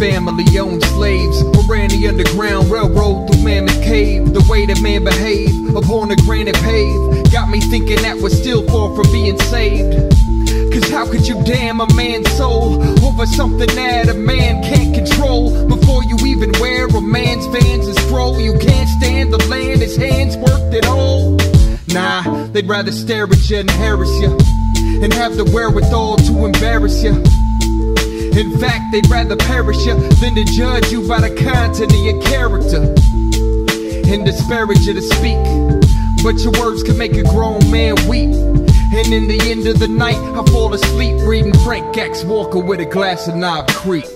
family-owned slaves, or ran the Underground Railroad through Mammoth Cave. The way that man behaved upon the granite pave got me thinking that we're still far from being saved. Cause how could you damn a man's soul over something that a man can't control? Before you even wear a man's Vans and stroll, you can't stand the land his hands worked at all. Nah, they'd rather stare at you and harass you, and have the wherewithal to embarrass you. In fact, they'd rather perish you than to judge you by the content of your character and disparage you to speak. But your words can make a grown man weep, and in the end of the night I fall asleep reading Frank X Walker with a glass of Knob Creek.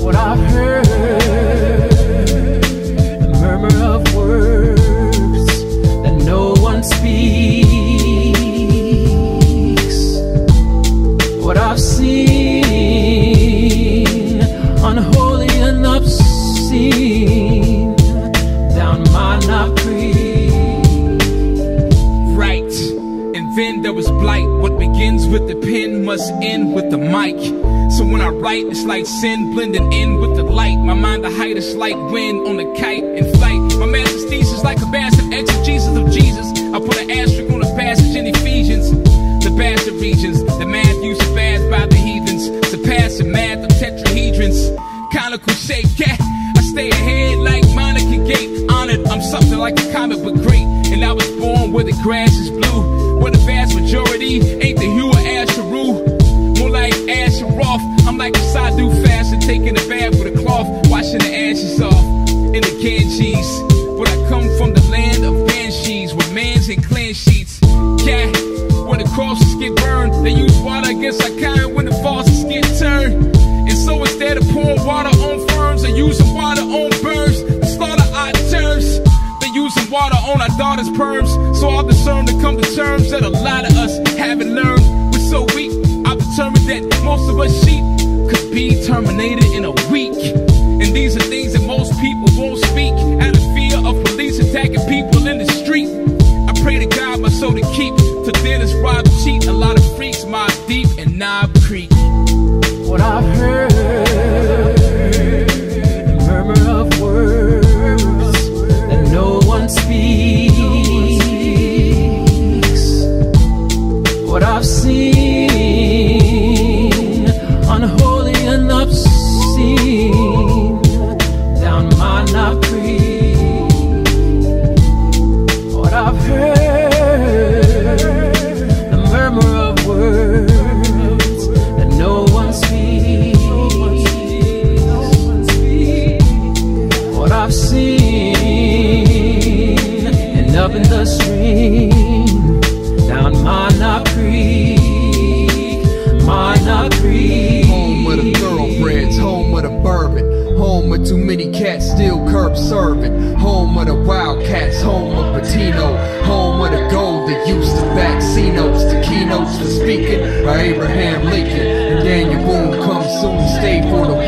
What I've heard, the murmur of words that no one speaks. What I've seen, unholy and obscene, down my Knob Creek. Right, and then there was blight. What begins with the pen must end with the mic. So when I write, it's like sin blending in with the light. My mind the height of slight wind on the kite in flight. My master's thesis like a bastard exegesis of Jesus. I put an asterisk on a passage in Ephesians. The bastard regions, the math used to bad by the heathens, surpassing math of tetrahedrons. Conical shape, yeah, I stay ahead like Monica Gate. Honored, I'm something like a comic but great. And I was born where the grass is blue, where the vast majority ain't the hue of Asheru. More like Asheroth, I'm like a Sadu fashion, taking a bath with a cloth, washing the ashes off in the Ganges. But I come from the land of banshees, with mans and clan sheets. Yeah, where the crosses get burned, they use water against our kind when the faucets get turned. And so instead of pouring water on ferns, they're using water on birds to slaughter our terms. They're using water on our daughters' perms. So I've discerned to come to terms that a lot of us haven't learned. We're so weak, I've determined that most of us sheep could be terminated in a week. And these are things that most people won't speak out of fear of police attacking people in the street. I pray to God my soul to keep, to then is rob, cheat. A lot of freaks mob deep in Knob Creek. What I've heard, the murmur of words that no one speaks. What I've seen, unholy and obscene, down my Knob Creek. What I've heard, the murmur of words that no one speaks. What I've seen, and up in the stream, down my Knob Creek, my Knob Creek. Home of the thoroughbreds, home of the bourbon, home of too many cats still curb serving, home of the wildcats, home of Patino, home of the gold that used to back C-notes. The keynotes for speaking by Abraham Lincoln, and Daniel Boone come soon, stay for the